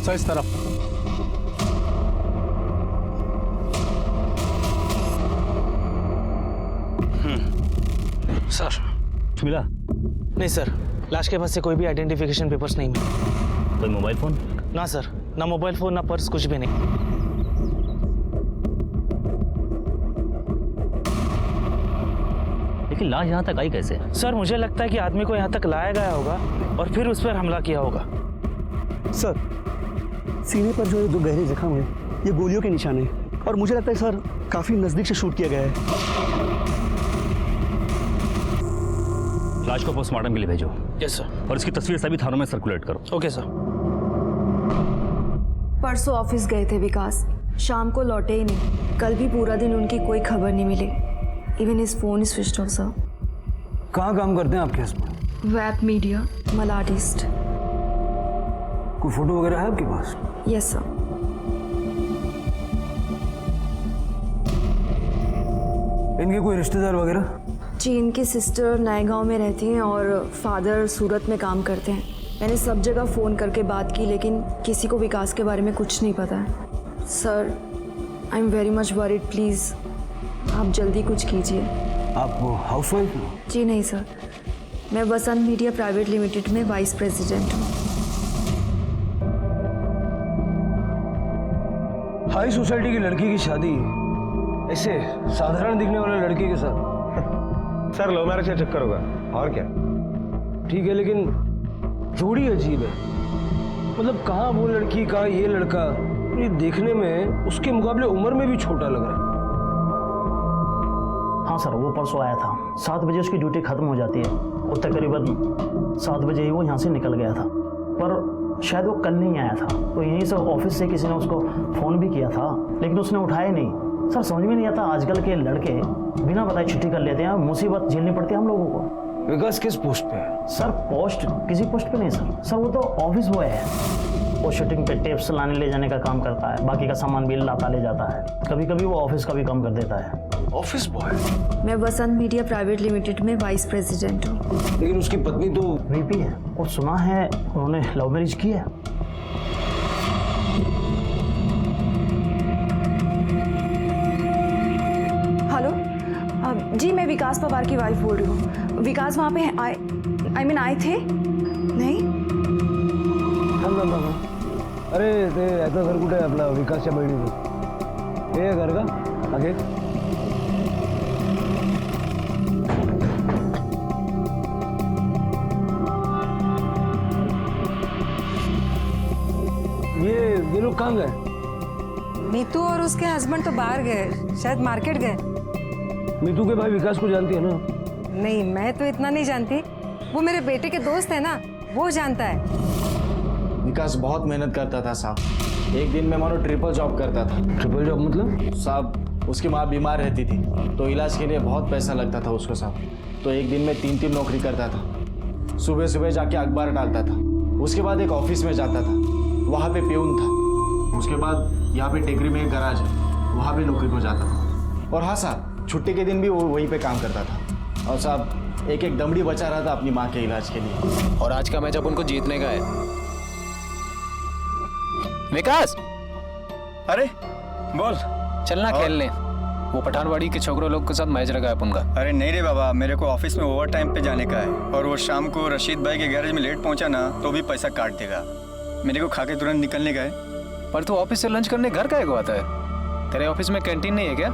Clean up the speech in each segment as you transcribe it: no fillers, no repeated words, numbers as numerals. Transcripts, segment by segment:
Sir इस तरफ। Sir मिला? नहीं सर, लाश के पास से कोई भी आइडेंटिफिकेशन पेपर्स नहीं मिले। कोई मोबाइल फोन? ना सर, ना मोबाइल फोन ना पर्स, कुछ भी नहीं। लेकिन लाश यहाँ तक आई कैसे? सर मुझे लगता है कि आदमी को यहाँ तक लाया गया होगा और फिर उस पर हमला किया होगा। सर सीने पर जो ये 2 गहरे जख्म हैं ये गोलियों के निशान हैं और मुझे लगता है सर काफी नजदीक से शूट किया गया है। लाश को पोस्टमार्टम के लिए भेजो। Yes sir. और इसकी तस्वीर सभी थानों में सर्कुलेट करो। Okay sir. परसों ऑफिस गए थे विकास, शाम को लौटे ही नहीं। कल भी पूरा दिन उनकी कोई खबर नहीं मिली। Even his phone is switched off sir. कहाँ काम करते हैं आपके हस्बैंड? Web media, मलाडिस्ट। कोई फोटो वगैरह है आपके पास? Yes sir. इनके कोई रिश्तेदार वगैरह? जी, इनकी सिस्टर नए गांव में रहती हैं और फादर सूरत में काम करते हैं। मैंने सब जगह फ़ोन करके बात की लेकिन किसी को विकास के बारे में कुछ नहीं पता है। Sir I am very much worried, please आप जल्दी कुछ कीजिए। आप हाउसवाइफ हो? जी नहीं सर, मैं वसंत मीडिया प्राइवेट लिमिटेड में वाइस प्रेसिडेंट हूँ। हाई सोसाइटी की लड़की की शादी ऐसे साधारण दिखने वाले लड़के के साथ? सर लव मैरिज का चक्कर होगा और क्या। ठीक है लेकिन जोड़ी अजीब है। मतलब कहाँ वो लड़की कहाँ ये लड़का। ये देखने में उसके मुकाबले उम्र में भी छोटा लग रहा है। हाँ सर, वो परसों आया था। 7 बजे उसकी ड्यूटी खत्म हो जाती है और तकरीबन 7 बजे ही वो यहाँ से निकल गया था। पर शायद वो कल नहीं आया था, तो यहीं से ऑफिस से किसी ने उसको फ़ोन भी किया था लेकिन उसने उठाया नहीं। सर समझ में नहीं आता, आजकल के लड़के बिना बताए छुट्टी कर लेते हैं, मुसीबत झेलनी पड़ती है हम लोगों को। विकास किस पोस्ट पे है? सर पोस्ट किसी पोस्ट पे नहीं सर वो तो ऑफिस बॉय है। वो शूटिंग पे टेप्स लाने ले जाने का काम करता है, बाकी का सामान भी लाता ले जाता है। कभी कभी वो ऑफिस का भी काम कर देता है। Office boy? मैं वसंत मीडिया प्राइवेट लिमिटेड में वाइस प्रेसिडेंट हूँ। लेकिन उसकी पत्नी तो वीपी है और सुना है उन्होंने लव मैरिज की है। हेलो जी, मैं विकास पवार की वाइफ बोल रही हूँ। विकास वहाँ पे आए थे? नहीं? अरे ते याचा घर कुठे आहे आपला विकासच्या बहिणीचं? हे घर का आगे? ये लोग कहाँ गए? मीतू और उसके हस्बैंड तो बाहर गए, शायद मार्केट गए। मीतू के भाई विकास को जानती है ना? नहीं, मैं तो इतना नहीं जानती। वो मेरे बेटे के दोस्त है ना, वो जानता है। विकास बहुत मेहनत करता था साहब। एक दिन में मानो ट्रिपल जॉब करता था। ट्रिपल जॉब मतलब? साहब उसकी माँ बीमार रहती थी तो इलाज के लिए बहुत पैसा लगता था उसको साहब। तो एक दिन में 3 नौकरी करता था। सुबह सुबह जाके अखबार डालता था, उसके बाद एक ऑफिस में जाता था, वहाँ पे प्यून था। उसके बाद यहाँ पे टेकरी में एक गराज है, वहाँ पे नौकरी को जाता था। और हाँ साहब, छुट्टी के दिन भी वो वहीं पे काम करता था। और साहब एक दमड़ी बचा रहा था अपनी माँ के इलाज के लिए। और आज का मैच अब उनको जीतने का है। विकास, अरे बोल। चलना खेल ले। वो पठानवाड़ी के छोकरों लोग के साथ मैच लगा है अपन का। अरे नहीं रे बाबा, मेरे को ऑफिस में ओवर टाइम पे जाने का है और वो शाम को रशीद भाई के गैरेज में लेट पहुंचा ना तो भी पैसा काट देगा। मेरे को खा के तुरंत निकलने का है। पर तू ऑफिस से लंच करने घर काहे को आता है? तेरे ऑफिस में कैंटीन नहीं है क्या?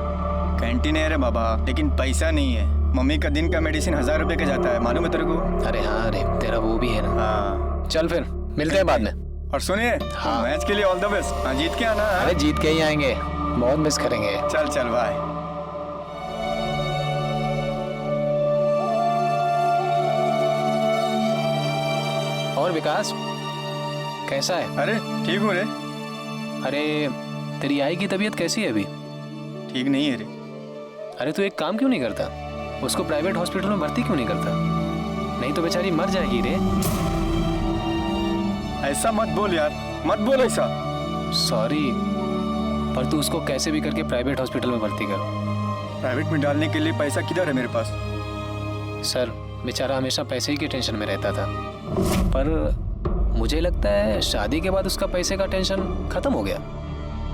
कैंटीन है रे बाबा, लेकिन पैसा नहीं है। मम्मी का दिन का मेडिसिन 1000 रुपए का जाता है, मालूम है तेरे को? अरे हाँ रे, तेरा वो भी है ना। हाँ चल फिर मिलते हैं बाद में। और सुनिए, हाँ। मैच के लिए ऑल द बेस्ट। हाँ, जीत के आना। अरे जीत के ही आएंगे, बहुत मिस करेंगे। चल चल बाय। और विकास कैसा है? अरे ठीक हूँ रे। अरे तेरी आई की तबीयत कैसी है अभी? ठीक नहीं है रे। अरे तू एक काम क्यों नहीं करता, उसको प्राइवेट हॉस्पिटल में भर्ती क्यों नहीं करता? नहीं तो बेचारी मर जाएगी रे। ऐसा मत बोल यार, मत बोल ऐसा। सॉरी, पर तू उसको कैसे भी करके प्राइवेट हॉस्पिटल में भर्ती कर। प्राइवेट में डालने के लिए पैसा किधर है मेरे पास? सर बेचारा हमेशा पैसे ही की टेंशन में रहता था, पर मुझे लगता है शादी के बाद उसका पैसे का टेंशन खत्म हो गया।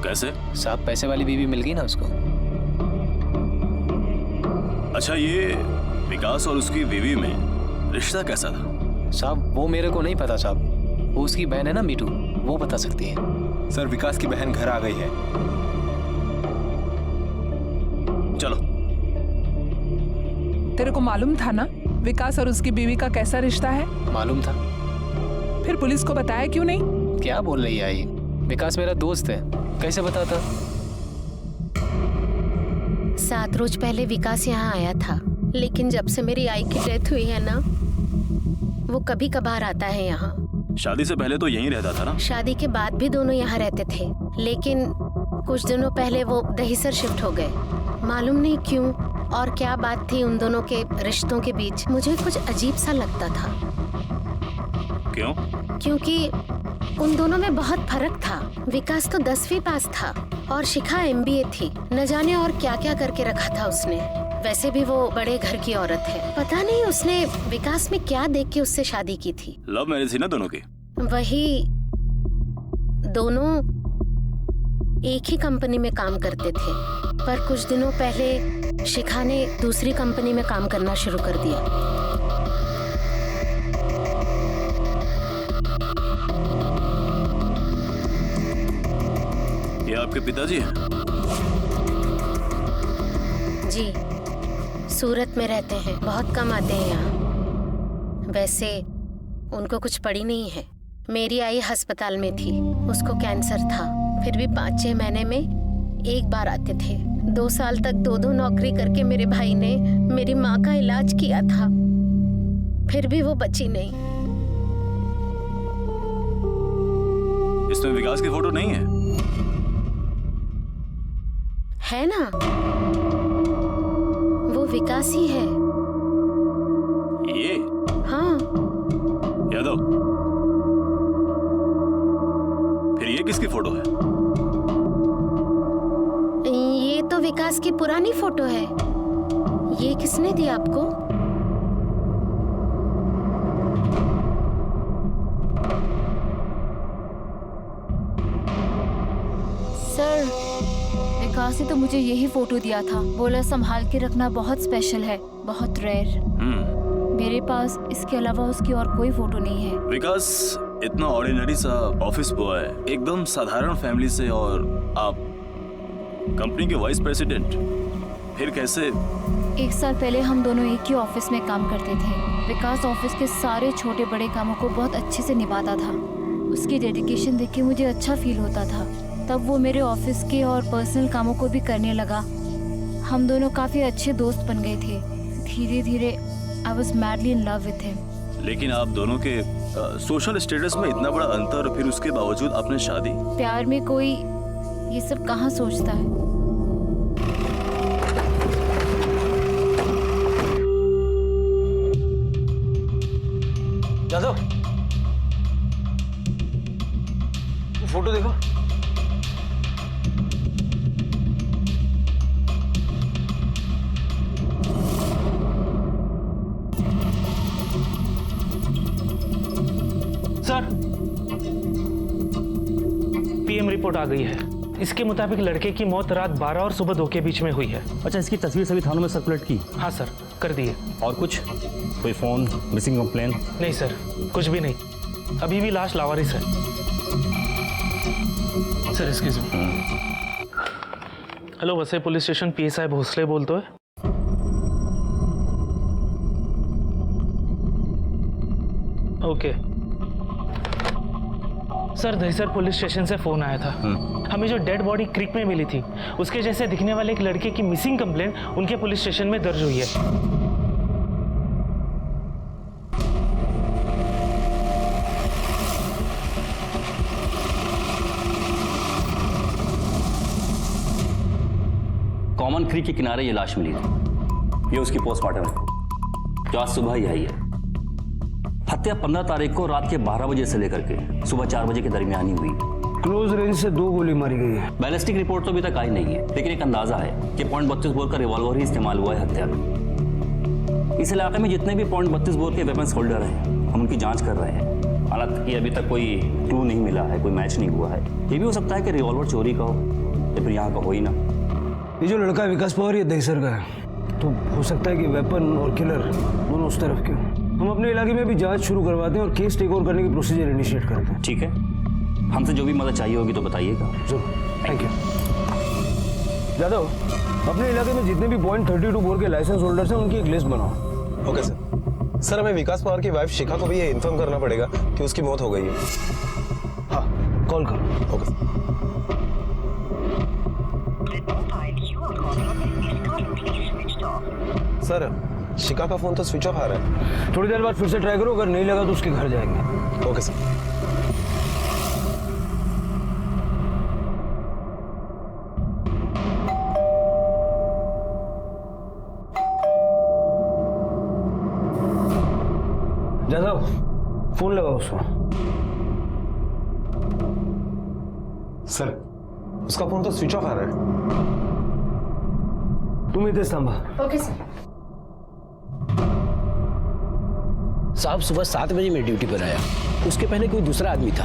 कैसे? साहब पैसे वाली बीवी मिल गई ना उसको। अच्छा, ये विकास और उसकी बीवी में रिश्ता कैसा था? साहब वो मेरे को नहीं पता साहब, वो उसकी बहन है ना मीठू, वो बता सकती है। सर विकास की बहन घर आ गई है। चलो। तेरे को मालूम था ना विकास और उसकी बीवी का कैसा रिश्ता है? मालूम था। फिर पुलिस को बताया क्यों नहीं? क्या बोल रही है आई? विकास मेरा दोस्त है, कैसे बताता? 7 रोज पहले विकास यहाँ आया था, लेकिन जब से मेरी आई की डेथ हुई है ना, वो कभी कभार आता है यहाँ। शादी से पहले तो यहीं रहता था ना? शादी के बाद भी दोनों यहाँ रहते थे, लेकिन कुछ दिनों पहले वो दहीसर शिफ्ट हो गए। मालूम नहीं क्यों और क्या बात थी उन दोनों के रिश्तों के बीच, मुझे कुछ अजीब सा लगता था। क्यों? क्योंकि उन दोनों में बहुत फर्क था। विकास तो 10वीं पास था और शिखा MBA थी। न जाने और क्या क्या करके रखा था उसने। वैसे भी वो बड़े घर की औरत है। पता नहीं उसने विकास में क्या देख के उससे शादी की थी। लव मैरिज थी ना दोनों की? वही, दोनों एक ही कंपनी में काम करते थे, पर कुछ दिनों पहले शिखा ने दूसरी कंपनी में काम करना शुरू कर दिया। ये आपके पिताजी हैं? जी, सूरत में रहते हैं, बहुत कम आते हैं यहाँ। वैसे उनको कुछ पड़ी नहीं है। मेरी आई अस्पताल में थी, उसको कैंसर था, फिर भी 5-6 महीने में एक बार आते थे। 2 साल तक 2-2 नौकरी करके मेरे भाई ने मेरी माँ का इलाज किया था, फिर भी वो बची नहीं। इसमें विकास की फोटो नहीं है? है ना, वो विकास ही है। ये? हाँ। यादव, फिर ये किसकी फोटो है? ये तो विकास की पुरानी फोटो है। ये किसने दी आपको? सर विकास ने तो मुझे यही फोटो दिया था, बोला संभाल के रखना, बहुत स्पेशल है, बहुत रेयर। मेरे पास इसके अलावा उसकी और कोई फोटो नहीं है। विकास इतना ऑर्डिनरी सा ऑफिस बॉय, एकदम साधारण फैमिली से, और आप कंपनी के वाइस प्रेसिडेंट, फिर कैसे? 1 साल पहले हम दोनों एक ही ऑफिस में काम करते थे। विकास ऑफिस के सारे छोटे बड़े कामों को बहुत अच्छे से निभाता था। उसकी डेडिकेशन देख के मुझे अच्छा फील होता था। तब वो मेरे ऑफिस के और पर्सनल कामों को भी करने लगा। हम दोनों काफ़ी अच्छे दोस्त बन गए थे। धीरे धीरे I was madly in love with him. लेकिन आप दोनों के सोशल स्टेटस में इतना बड़ा अंतर, फिर उसके बावजूद आपने शादी? प्यार में कोई ये सब कहाँ सोचता है। यादव, फोटो देखो। सर, PM रिपोर्ट आ गई है। इसके मुताबिक लड़के की मौत रात 12 और सुबह 2 के बीच में हुई है। अच्छा, इसकी तस्वीर सभी थानों में सर्कुलेट की? हाँ सर, कर दिए। और कुछ? कोई फोन, मिसिंग कंप्लेन? नहीं सर, कुछ भी नहीं। अभी भी लाश लावारिस है। Sir excuse me. Hello, Vasai police station PSI Bhosale बोलते है? Okay sir, Dahisar police station से फोन आया था। हमें जो डेड बॉडी क्रीक में मिली थी, उसके जैसे दिखने वाले एक लड़के की मिसिंग कंप्लेन उनके पुलिस स्टेशन में दर्ज हुई है। कॉमन क्रीक के किनारे ये लाश मिली थी। ये उसकी पोस्टमार्टम है, जो आज सुबह ही आई है। हत्या 15 तारीख को रात के 12 बजे से लेकर के सुबह 4 बजे के दरमियान ही हुई। क्लोज रेंज से 2 गोली मारी गई है। बैलिस्टिक रिपोर्ट तो अभी तक आई नहीं है, लेकिन एक अंदाजा है कि .32 बोर का रिवॉल्वर ही इस्तेमाल हुआ है हत्या में। इस इलाके में जितने भी .32 बोर के वेपन्स होल्डर हैं, हम उनकी जांच कर रहे हैं। हालांकि अभी तक कोई क्लू नहीं मिला है, कोई मैच नहीं हुआ है। ये भी हो सकता है कि रिवॉल्वर चोरी का हो या फिर यहाँ का हो ही ना। ये जो लड़का है विकास पवार, ये दहीसर का है, तो हो सकता है कि वेपन और किलर दोनों उस तरफ के हों। हम अपने इलाके में भी जांच शुरू करवाते हैं और केस टेक ओवर करने की प्रोसीजर इनिशिएट करते हैं। ठीक है, हमसे जो भी मदद चाहिए होगी तो बताइएगा। जरूर, थैंक यू। यादव, अपने इलाके में जितने भी .32 बोर के लाइसेंस होल्डर्स हैं उनकी एक लिस्ट बनाओ। Okay sir. सर, हमें विकास पवार की वाइफ शिखा को भी ये इन्फॉर्म करना पड़ेगा कि उसकी मौत हो गई है। हाँ, कॉल करो। ओके सर, शिखा का फोन तो स्विच ऑफ आ रहा है। थोड़ी देर बाद फिर से ट्राई करो, अगर नहीं लगा तो उसके घर जाएंगे। Okay sir. जादव, फोन लगाओ उसको। सर, उसका फोन तो स्विच ऑफ आ रहा है। तुम इधर संभा। Okay sir. साहब, सुबह 7 बजे मैं ड्यूटी पर आया, उसके पहले कोई दूसरा आदमी था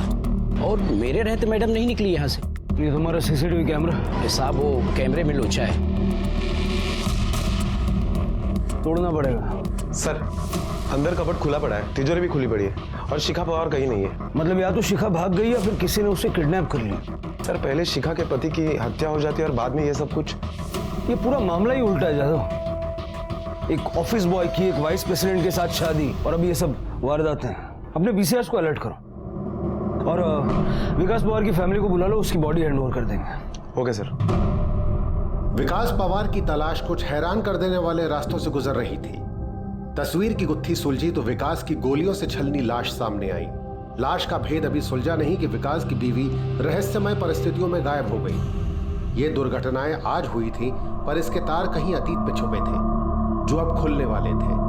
और मेरे रहते मैडम नहीं निकली यहाँ से। ये तुम्हारा सीसीटीवी कैमरा? साहब, वो कैमरे में लोचा है। तोड़ना पड़ेगा। सर, अंदर कपट खुला पड़ा है, तिजोरी भी खुली पड़ी है और शिखा पवार कहीं नहीं है। मतलब या तो शिखा भाग गई या फिर किसी ने उसे किडनैप कर लिया। सर, पहले शिखा के पति की हत्या हो जाती है और बाद में ये सब कुछ। ये पूरा मामला ही उल्टा है जादव। एक ऑफिस बॉय की एक वाइस प्रेसिडेंट के साथ शादी और अब ये सब वारदातें हैं। अपने बीसीआर को अलर्ट करो और विकास पवार की फैमिली को बुला लो, उसकी बॉडी हैंड ओवर कर देंगे। Okay sir. विकास पवार की तलाश कुछ हैरान कर देने वाले रास्तों से गुजर रही थी। तस्वीर की गुत्थी सुलझी तो विकास की गोलियों से छलनी लाश सामने आई। लाश का भेद अभी सुलझा नहीं कि विकास की बीवी रहस्यमय परिस्थितियों में गायब हो गई। ये दुर्घटनाएं आज हुई थी, पर इसके तार कहीं अतीत में छुपे थे जो अब खुलने वाले थे।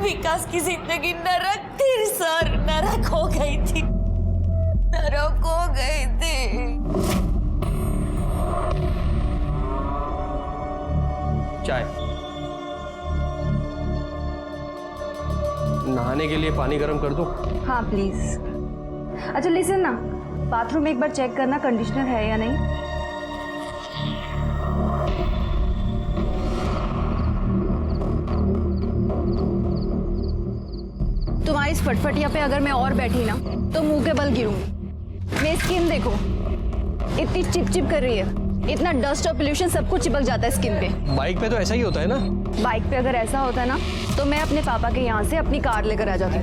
विकास की जिंदगी नरक थी सर, नरक हो गई थी, नरक हो गई थी। चाय। नहाने के लिए पानी गर्म कर दो? हाँ प्लीज। अच्छा लिसन ना, बाथरूम में एक बार चेक करना कंडीशनर है या नहीं। तुम्हारी इस फटफटिया पे अगर मैं और बैठी ना तो मुंह के बल गिरूंगी। मेरी स्किन देखो, इतनी चिपचिप कर रही है, इतना डस्ट और पोल्यूशन सब कुछ चिपक जाता है स्किन पे। बाइक पे तो ऐसा ही होता है ना? बाइक पे अगर ऐसा होता है ना तो मैं अपने पापा के यहाँ से अपनी कार लेकर आ जाती,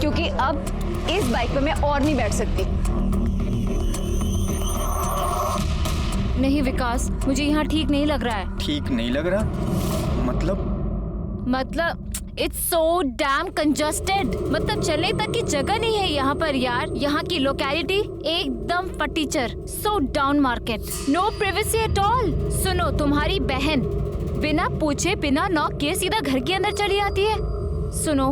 क्योंकि अब इस बाइक पे मैं और नहीं बैठ सकती। नहीं विकास, मुझे यहाँ ठीक नहीं लग रहा है। ठीक नहीं लग रहा? मतलब इट्स सो डैम कंजस्टेड, मतलब चलने तक की जगह नहीं है यहाँ पर यार। यहाँ की लोकेलिटी एकदम फटीचर, so down market, no privacy at all. सुनो, तुम्हारी बहन बिना पूछे बिना नॉक किए सीधा घर के अंदर चली आती है। सुनो,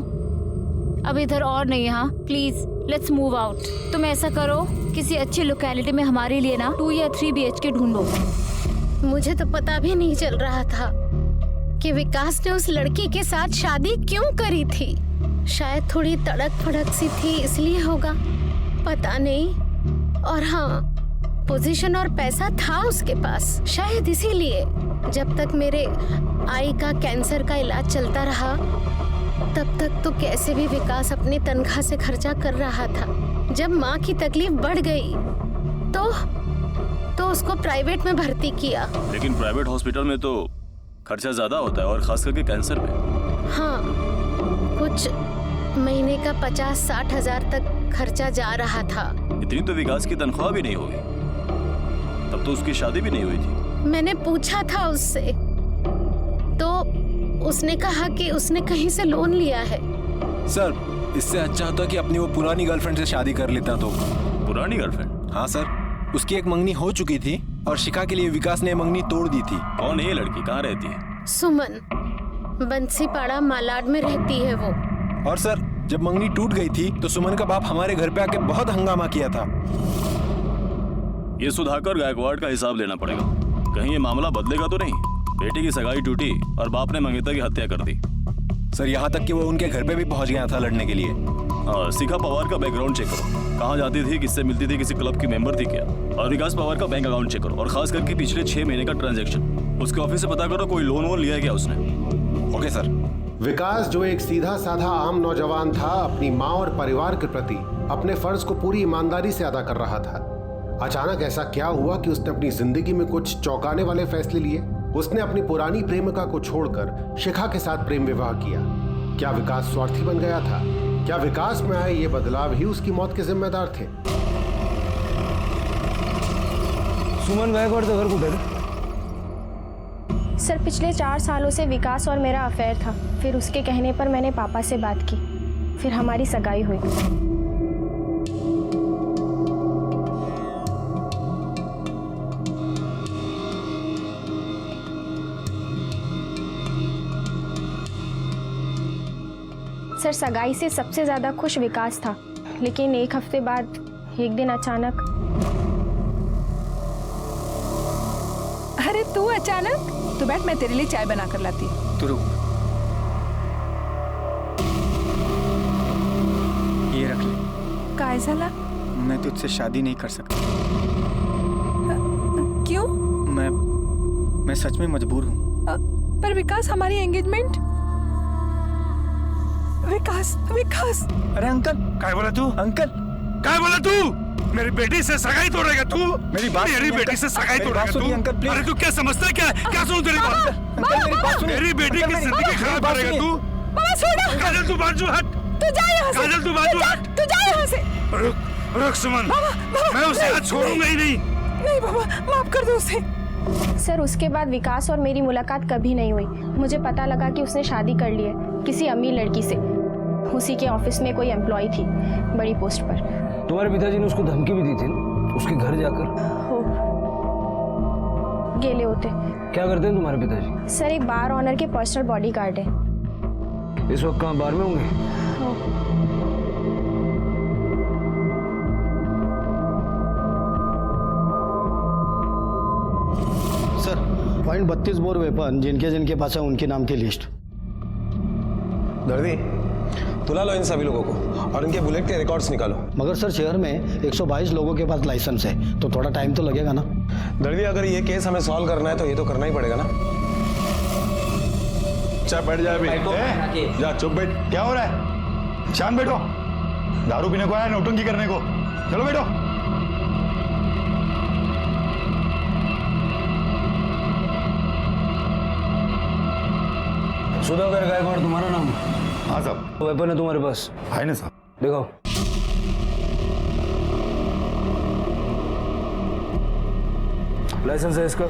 अब इधर और नहीं, यहाँ प्लीज लेट्स मूव आउट। तुम ऐसा करो, किसी अच्छी लोकेलिटी में हमारे लिए ना 2 या 3 BHK ढूंढो। मुझे तो पता भी नहीं चल रहा था कि विकास ने उस लड़की के साथ शादी क्यों करी थी। शायद थोड़ी तड़क फड़क सी थी इसलिए होगा, पता नहीं। और हाँ, पोजीशन और पैसा था उसके पास, शायद इसीलिए जब तक मेरे आई का कैंसर का इलाज चलता रहा तब तक तो कैसे भी विकास अपनी तनख्वाह से खर्चा कर रहा था। जब माँ की तकलीफ बढ़ गई तो उसको प्राइवेट में भर्ती किया। लेकिन प्राइवेट हॉस्पिटल में तो खर्चा ज्यादा होता है, और खास करके कैंसर में। हाँ, कुछ महीने का 50-60 हजार तक खर्चा जा रहा था। इतनी तो विकास की तनख्वाह भी नहीं होगी, तब तो उसकी शादी भी नहीं हुई थी। मैंने पूछा था उससे तो उसने कहा कि उसने कहीं से लोन लिया है। सर, इससे अच्छा होता कि अपनी वो पुरानी गर्लफ्रेंड से शादी कर लेता तो। पुरानी गर्लफ्रेंड? हाँ सर, उसकी एक मंगनी हो चुकी थी और शिखा के लिए विकास ने मंगनी तोड़ दी थी। कौन है ये लड़की, कहाँ रहती है? सुमन, बंसीपाड़ा मालाड में रहती है वो। और सर जब मंगनी टूट गई थी तो सुमन का बाप हमारे घर पे आके बहुत हंगामा किया था। ये सुधाकर गायकवाड़ का हिसाब लेना पड़ेगा। कहीं ये मामला बदलेगा तो नहीं। बेटी की सगाई टूटी और बाप ने मंगेता की हत्या कर दी। सर यहाँ तक कि वो उनके घर पे भी पहुंच गया था लड़ने के लिए। शिखा पवार का बैकग्राउंड चेक करो। कहाँ जाती थी, किससे मिलती थी, किसी क्लब की मेंबर थी क्या? और विकास पवार का बैंक अकाउंट चेक करो और खास करके पिछले 6 महीने का ट्रांजैक्शन। उसके ऑफिस से पता करो कोई लोन वोन लिया है क्या उसने। Okay sir. विकास जो एक सीधा साधा आम नौजवान था, अपनी माँ और परिवार के प्रति अपने फर्ज को पूरी ईमानदारी से अदा कर रहा था। अचानक ऐसा क्या हुआ कि उसने अपनी जिंदगी में कुछ चौंकाने वाले फैसले लिए? उसने अपनी पुरानी प्रेमिका को छोड़कर शिखा के साथ प्रेम विवाह किया। क्या विकास स्वार्थी बन गया था? क्या विकास में आए ये बदलाव ही उसकी मौत के जिम्मेदार थे? सुमन गायकवाड़ तो घर कुठे थे? सर पिछले 4 सालों से विकास और मेरा अफेयर था। फिर उसके कहने पर मैंने पापा से बात की, फिर हमारी सगाई हुई। सर सगाई से सबसे ज्यादा खुश विकास था, लेकिन 1 हफ्ते बाद एक दिन अचानक। अरे तू अचानक? तो बैठ, मैं तेरे लिए चाय बना कर लाती हूँ। तू रुक। ये रख ले। काय झाला? मैं तुझसे शादी नहीं कर सकता। क्यों? मैं सच में मजबूर हूँ। पर विकास, हमारी एंगेजमेंट। विकास, विकास। अरे अंकल। काय बोला तू? अंकल काय बोला तू? मेरी बेटी से सगाई तोड़ेगा तू? मेरी बेटी से सगाई तोड़ेगा तू? Uncle please. अरे तू क्या समझता है? क्या सुनूं तेरी बात? अंकल मेरी बात सुनिए। मेरी बेटी की जिंदगी खराब करेगा तू? बाबा छोड़ो। काजल तू बाजू हट। तू जा यहाँ से। काजल तू बाजू हट। तू जा यहाँ से। रुक सुमन, मैं उसे आज छोड़ूंगा ही नहीं। नहीं बाबा, माफ कर दो उसे। सर उसके बाद विकास और मेरी मुलाकात कभी नहीं हुई। मुझे पता लगा कि उसने शादी कर ली है किसी अमीर लड़की से। उसी के ऑफिस में कोई एम्प्लॉय थी, बड़ी पोस्ट पर। तुम्हारे पिताजी ने उसको धमकी भी दी थी ना, उसके घर जाकर? हो गेले होते। क्या करते हैं तुम्हारे पिताजी? सर एक बार ऑनर के पर्सनल बॉडीगार्ड है। इस वक्त कहाँ, बार में होंगे? सर .32 बोर वेपन जिनके जिनके पास है उनके नाम की लिस्ट। दर्दी बुला लो इन सभी लोगों को और इनके बुलेट के रिकॉर्ड्स निकालो। मगर सर शहर में 122 लोगों के पास लाइसेंस है, तो थोड़ा टाइम तो लगेगा ना। दर्दी अगर ये केस हमें सॉल्व करना है तो ये तो करना ही पड़ेगा ना। चाय बैठ जाए अभी। जा चुप बैठ। क्या हो रहा है? शांत बैठो। दारू पीने को आया, नौटंकी करने को? चलो बैठो। सुधाकर गायकवाड़ तुम्हारा नाम? हाँ साहब। वेपन है तुम्हारे पास? है ना साहब। देखो। लाइसेंस है इसका?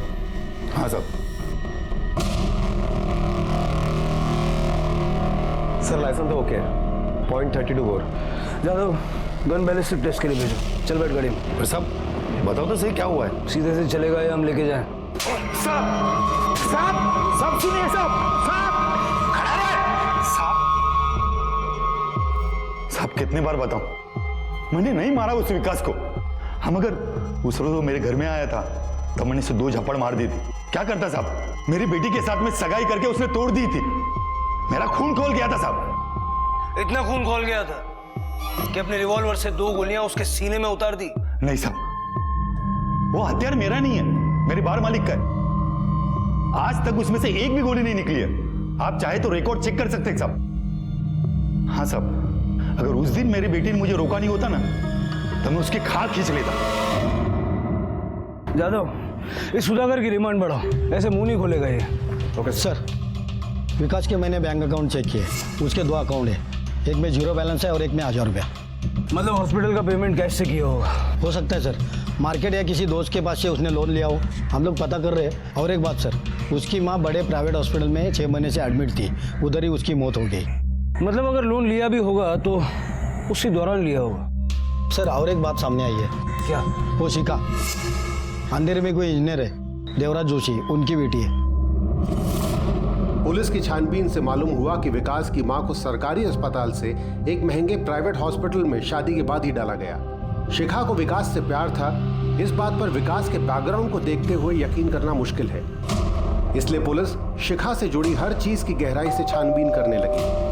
हाँ साहब। सर लाइसेंस तो ओके है। .32 bore. Jadhav gun ballistic test के लिए भेजो। चल बैठ गाड़ी में। पर साहब बताओ तो सही क्या हुआ है? सीधे से चलेगा या हम लेके जाएं? साहब साहब साहब सुनिए साहब। साहब कितनी बार बताऊं, मैंने नहीं मारा उस विकास को। हम अगर उस रोज वो मेरे घर में आया था तब मैंने उसे 2 झपड़ मार दी थी। क्या करता साहब? मेरी बेटी के साथ में सगाई करके उसने तोड़ दी थी। मेरा खून खोल गया था साहब। इतना खून खोल गया था कि अपने रिवॉल्वर से 2 गोलियां उसके सीने में उतार दी? नहीं साहब, वो हथियार मेरा नहीं है, मेरे बार मालिक का है। आज तक उसमें से एक भी गोली नहीं निकली है। आप चाहे तो रिकॉर्ड चेक कर सकते हैं साहब। हाँ साहब, अगर उस दिन मेरी बेटी ने मुझे रोका नहीं होता ना तो मैं उसकी खाल खींच लेता। जादव इस सुधाकर की रिमांड बढ़ाओ, ऐसे मुंह नहीं खोलेगा ये। Okay sir. विकास के मैंने बैंक अकाउंट चेक किए, उसके 2 अकाउंट है, एक में 0 बैलेंस है और एक में 1000 रुपया। मतलब हॉस्पिटल का पेमेंट कैश से किया होगा? हो सकता है सर, मार्केट या किसी दोस्त के पास से उसने लोन लिया हो, हम लोग पता कर रहे हैं। और एक बात सर, उसकी माँ बड़े प्राइवेट हॉस्पिटल में 6 महीने से एडमिट थी, उधर ही उसकी मौत हो गई। मतलब अगर लोन लिया भी होगा तो उसी दौरान लिया होगा। सर और एक बात सामने आई है। क्या? वो शिखा अंधेरे में कोई इंजीनियर है, देवराज जोशी, उनकी बेटी है। पुलिस की छानबीन से मालूम हुआ कि विकास की मां को सरकारी अस्पताल से एक महंगे प्राइवेट हॉस्पिटल में शादी के बाद ही डाला गया। शिखा को विकास से प्यार था, इस बात पर विकास के बैकग्राउंड को देखते हुए यकीन करना मुश्किल है। इसलिए पुलिस शिखा से जुड़ी हर चीज की गहराई से छानबीन करने लगी।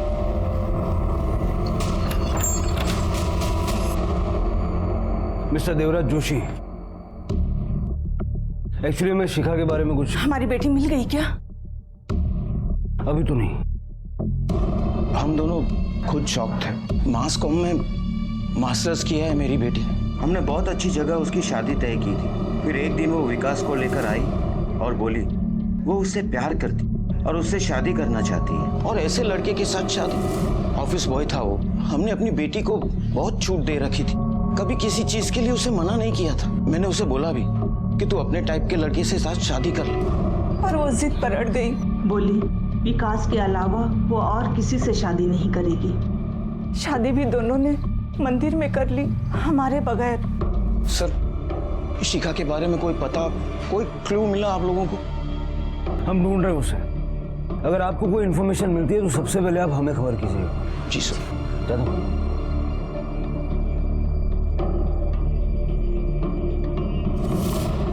मिस्टर देवराज जोशी, एक्चुअली मैं शिखा के बारे में कुछ। हमारी बेटी मिल गई क्या? अभी तो नहीं। हम दोनों खुद शॉक थे। मास कॉम में मास्टर्स किया है मेरी बेटी ने। हमने बहुत अच्छी जगह उसकी शादी तय की थी। फिर एक दिन वो विकास को लेकर आई और बोली वो उससे प्यार करती और उससे शादी करना चाहती है। और ऐसे लड़के के साथ शादी? ऑफिस बॉय था वो। हमने अपनी बेटी को बहुत छूट दे रखी थी, कभी किसी चीज के लिए उसे मना नहीं किया था। मैंने उसे बोला भी कि तू अपने टाइप के लड़के से साथ शादी कर ले, पर वो जिद पर अड़ गई। बोली विकास के अलावा वो और किसी से शादी नहीं करेगी। शादी भी दोनों ने मंदिर में कर ली, हमारे बगैर। सर, शिखा के बारे में कोई पता, कोई क्लू मिला आप लोगों को? हम ढूंढ रहे हैं उसे। अगर आपको कोई इन्फॉर्मेशन मिलती है तो सबसे पहले आप हमें खबर कीजिए। जी सर।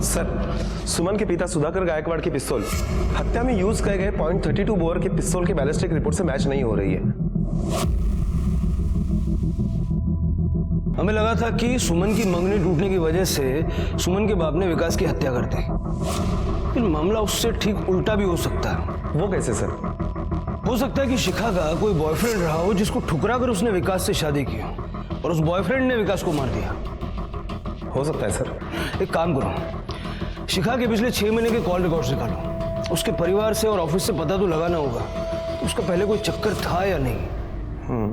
सर, सुमन के पिता सुधाकर गायकवाड़ की पिस्तौल हत्या में यूज किए गए .32 बोर के पिस्तौल के बैलिस्टिक रिपोर्ट से मैच नहीं हो रही है। हमें लगा था कि सुमन की मंगनी टूटने की वजह से सुमन के बाप ने विकास की हत्या कर दी, लेकिन मामला उससे ठीक उल्टा भी हो सकता है। वो कैसे सर? हो सकता है कि शिखा का कोई बॉयफ्रेंड रहा हो जिसको ठुकरा कर उसने विकास से शादी की हो और उस बॉयफ्रेंड ने विकास को मार दिया। हो सकता है सर। एक काम करो, शिखा के पिछले 6 महीने के कॉल रिकॉर्ड्स निकालो। उसके परिवार से और ऑफिस से पता तो लगाना होगा तो उसका पहले कोई चक्कर था या नहीं।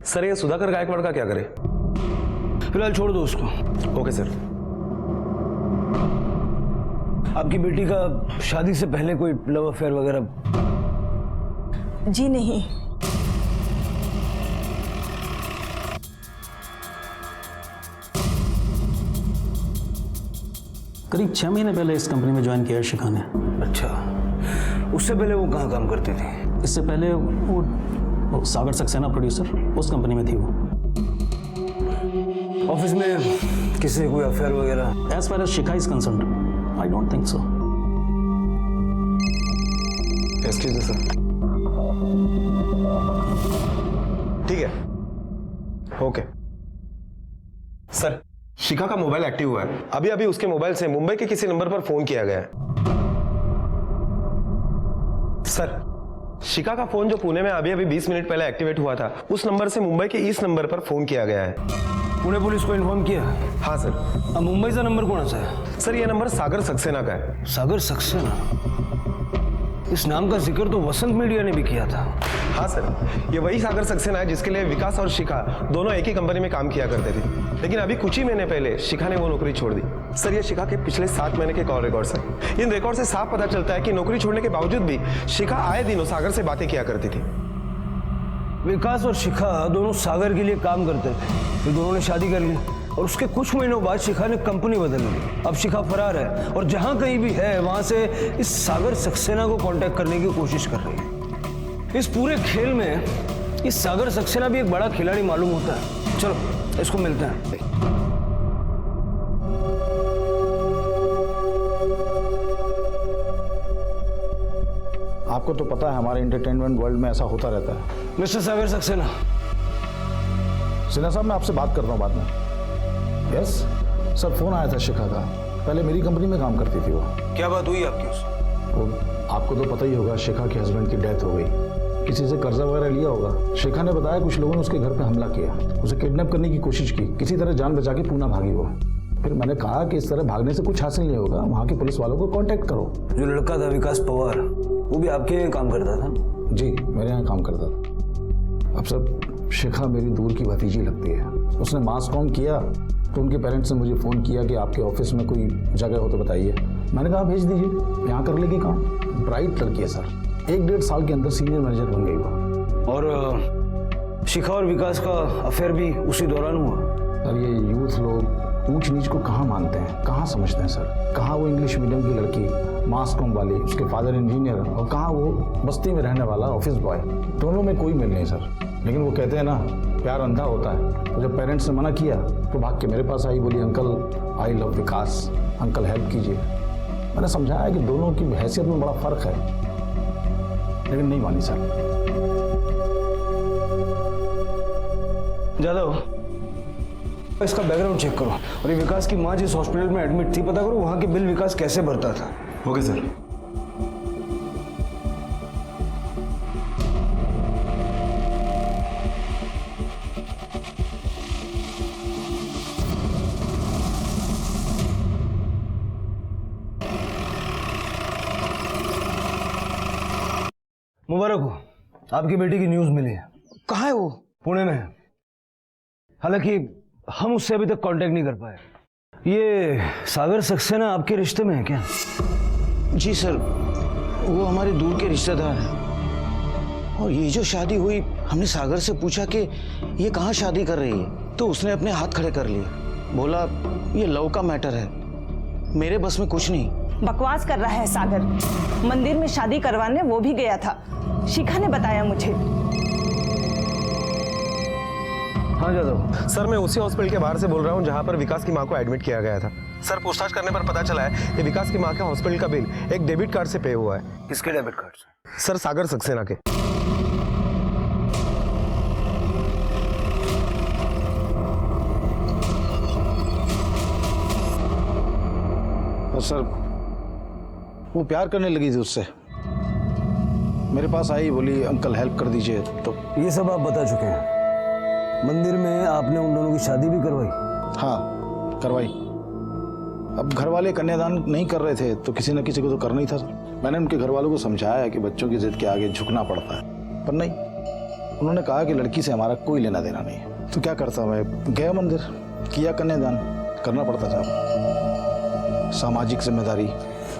सर, ये सुधाकर गायकवाड़ का क्या करे? फिलहाल छोड़ दो उसको। Okay sir. आपकी बेटी का शादी से पहले कोई लव अफेयर वगैरह? जी नहीं। करीब 6 महीने पहले इस कंपनी में ज्वाइन किया शिखा ने। अच्छा, उससे पहले वो कहाँ काम करते थे? इससे पहले वो सागर सक्सेना प्रोड्यूसर, उस कंपनी में थी वो। ऑफिस में किसी से कोई अफेयर वगैरह? As far as Shikha is concerned, I don't think so. Excuse me sir. ठीक है, ओके सर। शिखा का मोबाइल एक्टिव हुआ है। अभी अभी उसके मोबाइल से मुंबई के किसी नंबर पर फोन किया गया है। सर, शिखा का फोन जो पुणे में अभी अभी 20 मिनट पहले एक्टिवेट हुआ था, उस नंबर से मुंबई के इस नंबर पर फोन किया गया है। पुणे पुलिस को इन्फॉर्म किया? हाँ सर। अब मुंबई का नंबर कौन सा है? सर, ये नंबर सागर सक्सेना का है। सागर सक्सेना? इस नाम का जिक्र तो वसंत मीडिया ने भी किया था। हाँ सर, ये वही सागर सक्सेना है जिसके लिए विकास और शिखा दोनों एक ही कंपनी में काम किया करते थे, लेकिन अभी कुछ ही महीने पहले शिखा ने वो नौकरी छोड़ दी। सर, ये शिखा के पिछले 7 महीने के कॉल रिकॉर्ड्स हैं। इन रिकॉर्ड से साफ पता चलता है कि नौकरी छोड़ने के बावजूद भी शिखा आए दिनों सागर से बातें किया करती थी। विकास और शिखा दोनों सागर के लिए काम करते थे, फिर दोनों ने शादी कर ली और उसके कुछ महीनों बाद शिखा ने कंपनी बदल ली। अब शिखा फरार है और जहां कहीं भी है वहां से इस सागर सक्सेना को कांटेक्ट करने की कोशिश कर रही है। इस पूरे खेल में इस सागर सक्सेना भी एक बड़ा खिलाड़ी मालूम होता है। चलो इसको मिलते हैं। आपको तो पता है हमारे एंटरटेनमेंट वर्ल्ड में ऐसा होता रहता है। मिस्टर सागर सक्सेना। सिन्हा साहब, मैं आपसे बात करता हूँ बाद में। यस सर, फोन आया था शिखा का। पहले मेरी कंपनी में काम करती थी वो। क्या बात हुई आपकी उससे? वो आपको तो पता ही होगा, शिखा के हस्बैंड की डेथ हो गई। किसी से कर्जा वगैरह लिया होगा। शिखा ने बताया कुछ लोगों ने उसके घर पे हमला किया, उसे किडनैप करने की कोशिश की, किसी तरह जान बचा के पूना भागी वो। फिर मैंने कहा कि इस तरह भागने से कुछ हासिल नहीं होगा, वहाँ के पुलिस वालों को कांटेक्ट करो। जो लड़का था विकास पवार, वो भी आपके यहाँ काम करता था? जी, मेरे यहाँ काम करता था। अब सर, शिखा मेरी दूर की भतीजी लगती है। उसने मास कॉम किया तो उनके पेरेंट्स ने मुझे फ़ोन किया कि आपके ऑफिस में कोई जगह हो तो बताइए। मैंने कहा भेज दीजिए, यहाँ कर लेगी काम। ब्राइट लड़की है सर, 1-1.5 साल के अंदर सीनियर मैनेजर बन गई वो। और शिखा और विकास का अफेयर भी उसी दौरान हुआ? सर, ये यूथ लोग ऊंच नीच को कहाँ मानते हैं, कहाँ समझते हैं सर? कहाँ वो इंग्लिश मीडियम की लड़की मास कॉम वाली, उसके फादर इंजीनियर, और कहाँ वो बस्ती में रहने वाला ऑफिस बॉय? दोनों में कोई मेल नहीं सर। लेकिन वो कहते हैं ना, प्यार अंधा होता है। तो जब पेरेंट्स ने मना किया तो भाग के मेरे पास आई, बोली uncle I love Vikas, uncle help कीजिए। मैंने समझाया कि दोनों की हैसियत में बड़ा फर्क है, लेकिन नहीं मानी सर। जादव, इसका बैकग्राउंड चेक करो, और ये विकास की माँ जिस हॉस्पिटल में एडमिट थी पता करो वहाँ के बिल विकास कैसे भरता था। Okay sir. मुबारक हो, आपकी बेटी की न्यूज मिली है। कहाँ है वो? पुणे में है। हालांकि हम उससे अभी तक कांटेक्ट नहीं कर पाए। ये सागर सक्सेना आपके रिश्ते में है क्या? जी सर, वो हमारे दूर के रिश्तेदार हैं। और ये जो शादी हुई, हमने सागर से पूछा कि ये कहाँ शादी कर रही है, तो उसने अपने हाथ खड़े कर लिए, बोला ये लव का मैटर है, मेरे बस में कुछ नहीं। बकवास कर रहा है सागर। मंदिर में शादी करवाने वो भी गया था, शिखा ने बताया मुझे। हाँ जादव सर, मैं उसी हॉस्पिटल के बाहर से बोल रहा हूँ जहाँ पर विकास की माँ को एडमिट किया गया था। सर, पूछताछ करने पर पता चला है कि विकास की माँ के हॉस्पिटल का बिल एक डेबिट कार्ड से पे हुआ है। किसके डेबिट कार्ड से? सर, सागर सक्सेना के। सर, वो प्यार करने लगी थी उससे, मेरे पास आई, बोली अंकल हेल्प कर दीजिए। तो ये सब आप बता चुके हैं। मंदिर में आपने उन दोनों की शादी भी करवाई? हाँ, करवाई। अब घर वाले कन्यादान नहीं कर रहे थे तो किसी न किसी को तो करना ही था। मैंने उनके घर वालों को समझाया कि बच्चों की जिद के आगे झुकना पड़ता है, पर नहीं, उन्होंने कहा कि लड़की से हमारा कोई लेना देना नहीं है। तो क्या करता, मैं गया मंदिर, किया कन्यादान, करना पड़ता था, सामाजिक जिम्मेदारी।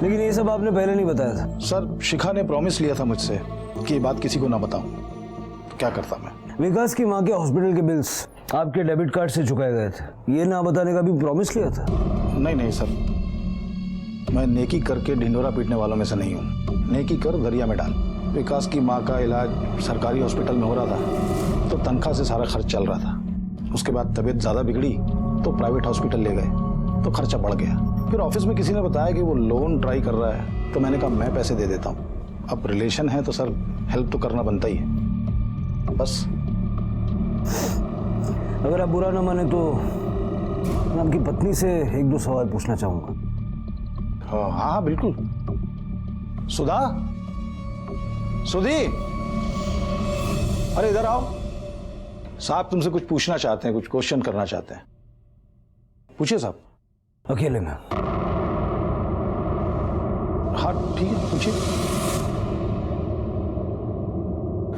लेकिन ये सब आपने पहले नहीं बताया था। सर, शिखा ने प्रॉमिस लिया था मुझसे कि ये बात किसी को ना बताऊं, तो क्या करता मैं। विकास की माँ के हॉस्पिटल के बिल्स आपके डेबिट कार्ड से चुकाए गए थे, ये ना बताने का भी प्रॉमिस लिया था? नहीं नहीं सर, मैं नेकी करके ढिंडोरा पीटने वालों में से नहीं हूँ। नेकी कर दरिया में डाल। विकास की माँ का इलाज सरकारी हॉस्पिटल में हो रहा था, तो तनख्वाह से सारा खर्च चल रहा था। उसके बाद तबीयत ज़्यादा बिगड़ी तो प्राइवेट हॉस्पिटल ले गए, तो खर्चा बढ़ गया। फिर ऑफिस में किसी ने बताया कि वो लोन ट्राई कर रहा है, तो मैंने कहा मैं पैसे दे देता हूँ। अब रिलेशन है तो सर हेल्प तो करना बनता ही है। बस अगर आप बुरा ना माने तो मैं आपकी पत्नी से एक दो सवाल पूछना चाहूंगा। हाँ हाँ बिल्कुल। सुधा, सुधी, अरे इधर आओ, साहब तुमसे कुछ पूछना चाहते हैं, कुछ क्वेश्चन करना चाहते हैं। पूछिए साहब। अकेले में? हाँ ठीक है, पूछिए।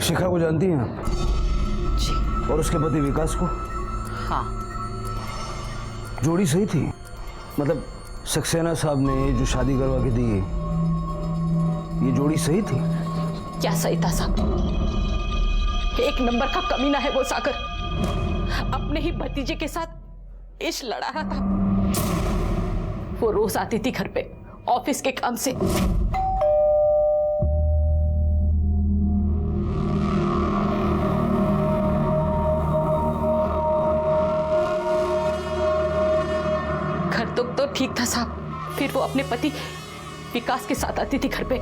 शिखा को जानती हैं आप? जी। और उसके पति विकास को? हाँ। जोड़ी सही थी? मतलब सक्सेना साहब ने जो शादी करवा के दी, ये जोड़ी सही थी? क्या सही था साहब, एक नंबर का कमीना है वो सागर। अपने ही भतीजे के साथ इश्क लड़ा रहा था। वो रोज आती थी घर पे ऑफिस के काम से। घर तो ठीक था साहब, फिर वो अपने पति विकास के साथ आती थी घर पे।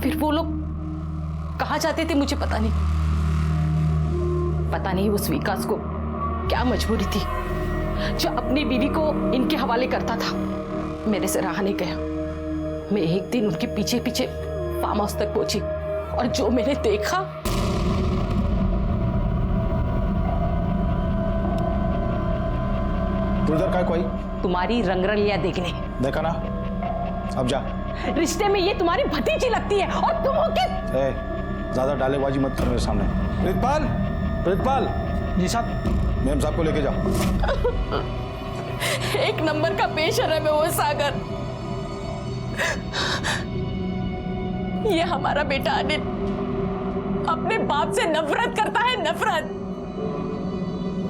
फिर वो लोग कहाँ जाते थे मुझे पता नहीं। पता नहीं उस विकास को क्या मजबूरी थी जो अपनी बीवी को इनके हवाले करता था। मेरे से रहा नहीं गया। मैं एक दिन उनके पीछे पीछे फार्म हाउस तक पहुंची और जो मैंने देखा, तू इधर काय कोई? तुम्हारी रंगरलिया देखने। देखा ना, अब जा। रिश्ते में ये तुम्हारी भतीजी लगती है और तुम हो कि ज्यादा डालेबाजी मत कर मेरे सामने। प्रीतपाल, प्रीतपाल। जी साहब। मैम साहब को लेके जाओ। एक नंबर का बेशर्म है वो सागर। ये हमारा बेटा अनिल अपने बाप से नफरत करता है, नफरत।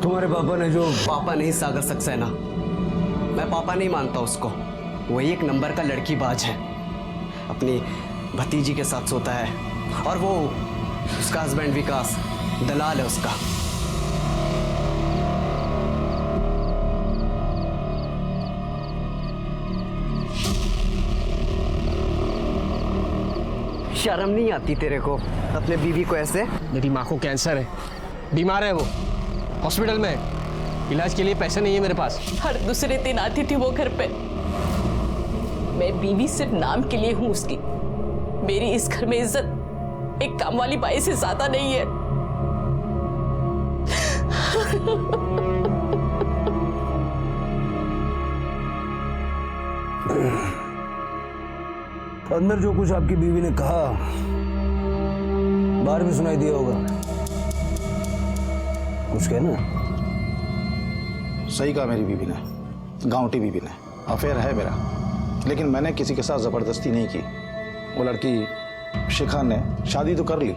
तुम्हारे पापा ने जो पापा नहीं सागर सक्सेना, मैं पापा नहीं मानता उसको। वो एक नंबर का लड़की बाज है, अपनी भतीजी के साथ सोता है और वो उसका हस्बैंड विकास दलाल है उसका। शर्म नहीं आती तेरे को अपने बीवी को ऐसे? मेरी माँ को कैंसर है, बीमार है, वो हॉस्पिटल में है। इलाज के लिए पैसे नहीं है मेरे पास। हर दूसरे दिन आती थी वो घर पे। मैं बीवी सिर्फ नाम के लिए हूं उसकी। मेरी इस घर में इज्जत एक काम वाली बाई से ज्यादा नहीं है। अंदर जो कुछ आपकी बीवी ने कहा बाहर भी सुनाई दिया होगा। कुछ कहना? सही कहा मेरी बीवी ने, गांवटी बीवी ने। अफेयर है मेरा, लेकिन मैंने किसी के साथ ज़बरदस्ती नहीं की। वो लड़की शिखा ने शादी तो कर ली,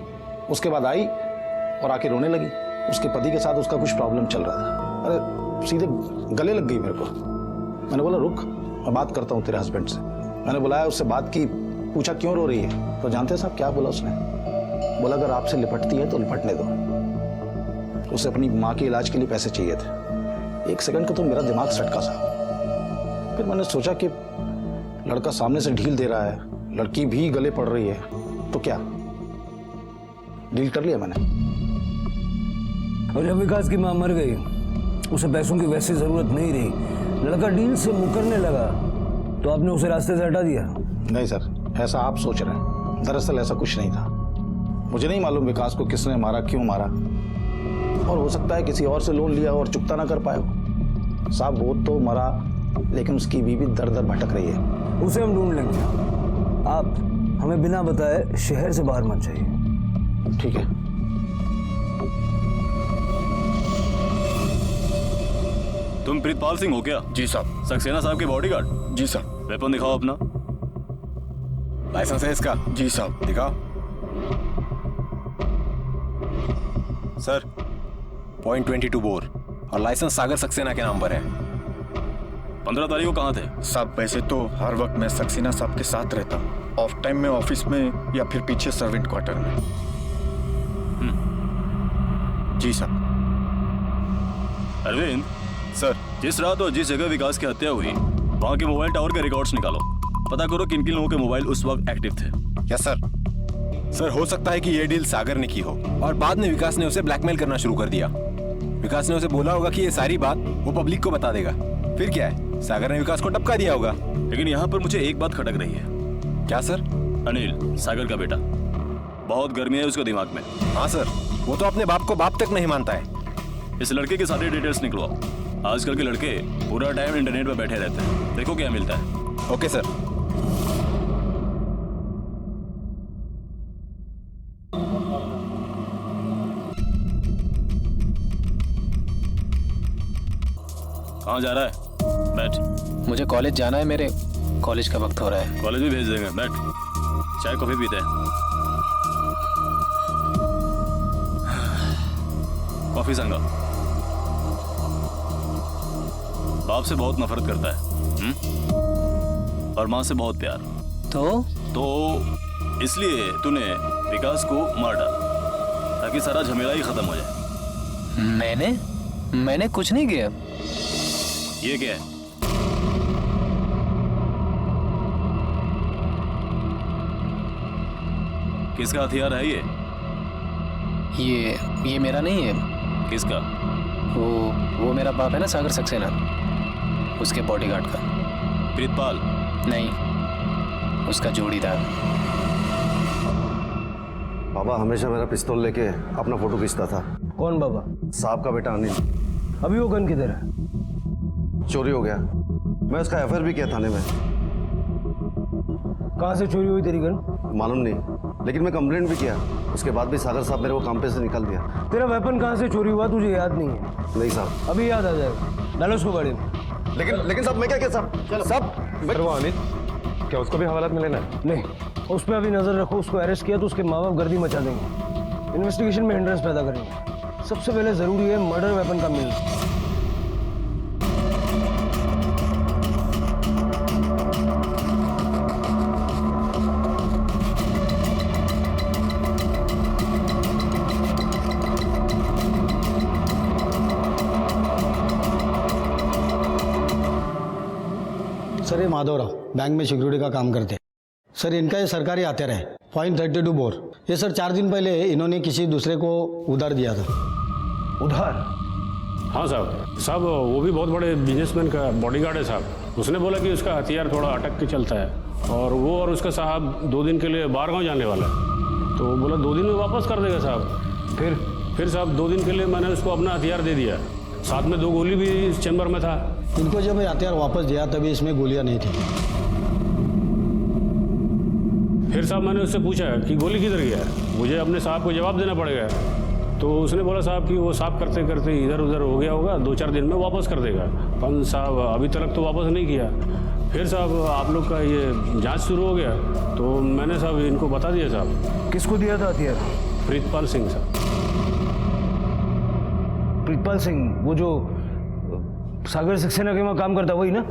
उसके बाद आई और आके रोने लगी। उसके पति के साथ उसका कुछ प्रॉब्लम चल रहा था। अरे सीधे गले लग गई मेरे को। मैंने बोला रुक, मैं बात करता हूँ तेरे हस्बैंड से। मैंने बुलाया, उससे बात की, पूछा क्यों रो रही है। तो जानते हैं साहब क्या बोला उसने? बोला अगर आपसे लिपटती है तो लिपटने दो। उसे अपनी माँ के इलाज के लिए पैसे चाहिए थे। एक सेकंड का तो मेरा दिमाग सटका साहब। फिर मैंने सोचा कि लड़का सामने से ढील दे रहा है, लड़की भी गले पड़ रही है, तो क्या डील कर लिया मैंने। और जब विकास की माँ मर गई, उसे पैसों की वैसी जरूरत नहीं रही, लड़का डील से मुकरने लगा, तो आपने उसे रास्ते से हटा दिया? नहीं सर, ऐसा आप सोच रहे हैं। दरअसल ऐसा कुछ नहीं था। मुझे नहीं मालूम विकास को किसने मारा, क्यों मारा, और हो सकता है किसी और से लोन लिया और चुकता ना कर पाया हो। साहब वो तो मरा, लेकिन उसकी बीवी दर दर भटक रही है। उसे हम ढूंढ लेंगे। आप हमें बिना बताए शहर से बाहर मत जाइए। ठीक है। तुम प्रीतपाल सिंह हो क्या? जी साहब। सक्सेना साहब के बॉडीगार्ड? जी साहब। वेपन दिखाओ अपना। लाइसेंस है इसका? जी साहब। दिखाओ सर। .22 बोर और लाइसेंस सागर सक्सेना के नाम पर है। 15 तारीख को कहाँ थे? साहब वैसे तो हर वक्त मैं सक्सेना साहब के साथ रहता हूँ, ऑफ टाइम में ऑफिस में या फिर पीछे सर्वेंट क्वार्टर में। जी साहब। अरविंद सर, जिस रात और जिस जगह विकास की हत्या हुई वहाँ के मोबाइल टावर के रिकॉर्ड्स निकालो। पता करो किन किन लोगों के मोबाइल उस वक्त एक्टिव थे। Yes sir. सर हो सकता है कि ये डील सागर ने की हो और बाद में विकास ने उसे ब्लैकमेल करना शुरू कर दिया। विकास ने उसे बोला होगा कि ये सारी बात वो पब्लिक को बता देगा। फिर क्या है, सागर ने विकास को टपका दिया होगा। लेकिन यहाँ पर मुझे एक बात खटक रही है। क्या सर? अनिल, सागर का बेटा, बहुत गर्मी है उसके दिमाग में। हाँ सर, वो तो अपने बाप को बाप तक नहीं मानता है। इस लड़के के सारे डिटेल्स निकलवाओ। आजकल के लड़के पूरा टाइम इंटरनेट पर बैठे रहते हैं, देखो क्या मिलता है। Okay sir. कहाँ जा रहा है? बैठ। मुझे कॉलेज जाना है, मेरे कॉलेज का वक्त हो रहा है। कॉलेज भी भेज देंगे, बैठ। चाय कॉफी पीते हैं। कॉफी संगा। बाप से बहुत नफरत करता है और माँ से बहुत प्यार। तो इसलिए तूने विकास को मार डाला ताकि सारा झमेला ही खत्म हो जाए। मैंने कुछ नहीं किया। ये क्या है? किसका हथियार है ये? ये मेरा नहीं है। किसका? वो मेरा बाप है ना, सागर सक्सेना, उसके बॉडीगार्ड का। प्रीतपाल? नहीं, उसका जोड़ीदार। बाबा हमेशा मेरा पिस्तौल लेके अपना फोटो खींचता था। कौन बाबा? साहब का बेटा अनिल। अभी वो गन किधर है? चोरी हो गया। मैं उसका एफआईआर भी किया थाने में। कहाँ से चोरी हुई तेरी गन? मालूम नहीं, लेकिन मैं कंप्लेंट भी किया। उसके बाद भी सागर साहब मेरे को काम पे से निकाल दिया। तेरा वेपन कहाँ से चोरी हुआ तुझे याद नहीं है? नहीं साहब। अभी याद आ जाएगा। डालो उसको गाड़ी में। लेकिन साहब मैं क्या किया साहब? साहब वो अनिल, क्या उसको भी हवालात में लेना है? नहीं, उस पर अभी नजर रखो। उसको अरेस्ट किया तो उसके माँ बाप गर्दी मचा देंगे, इन्वेस्टिगेशन में हिंड्रेंस पैदा करेंगे। सबसे पहले जरूरी है मर्डर वेपन का मिलना। सर ये माधवराव बैंक में सिक्योरिटी का काम करते हैं। सर इनका ये सरकारी हथियार है .32 बोर। ये सर 4 दिन पहले इन्होंने किसी दूसरे को उधार दिया था। उधार? हाँ साहब वो भी बहुत बड़े बिजनेसमैन का बॉडीगार्ड है साहब। उसने बोला कि उसका हथियार थोड़ा अटक के चलता है और वो और उसका साहब 2 दिन के लिए बाहर गाँव जाने वाला है, तो बोला 2 दिन में वापस कर देगा साहब। फिर साहब 2 दिन के लिए मैंने उसको अपना हथियार दे दिया, साथ में 2 गोली भी इस चैम्बर में था। इनको जब हथियार वापस दिया तभी इसमें गोलियां नहीं थी। फिर साहब मैंने उससे पूछा कि गोली किधर गया, मुझे अपने साहब को जवाब देना पड़ेगा। तो उसने बोला साहब कि वो साफ करते करते इधर उधर हो गया होगा, 2-4 दिन में वापस कर देगा। पर साहब अभी तक तो वापस नहीं किया। फिर साहब आप लोग का ये जांच शुरू हो गया तो मैंने साहब इनको बता दिया साहब। किसको दिया था हथियार? प्रीतपाल सिंह साहब। प्रीतपाल सिंह वो जो सागर सक्सेना के वहाँ काम करता वही ना?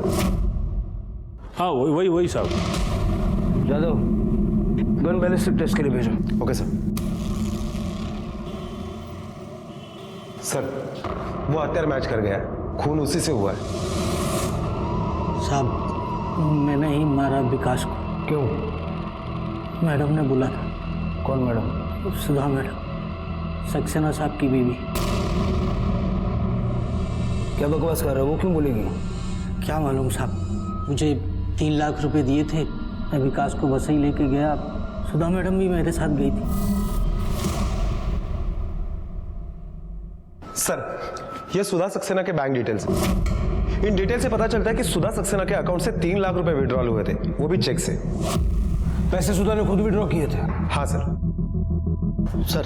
हाँ वही साहब। जादव गन बैलिस्टिक टेस्ट के लिए भेजो। Okay sir. सर वो हथियार मैच कर गया, खून उसी से हुआ है। साहब मैंने ही मारा विकास को। क्यों? मैडम ने बोला था। कौन मैडम? सुधा मैडम, सक्सेना साहब की बीवी। क्या बकवास कर रहा है? वो क्यों बोलेगी? क्या मालूम साहब, मुझे 3 लाख रुपए दिए थे, मैं विकास को बस ही लेके गया। सुधा मैडम भी मेरे साथ गई थी। सर ये सुधा सक्सेना के बैंक डिटेल्स हैं। इन डिटेल से पता चलता है कि सुधा सक्सेना के अकाउंट से 3 लाख रुपए विड्रॉल हुए थे, वो भी चेक से। पैसे सुधा ने खुद विड्रॉ किए थे? हाँ सर। सर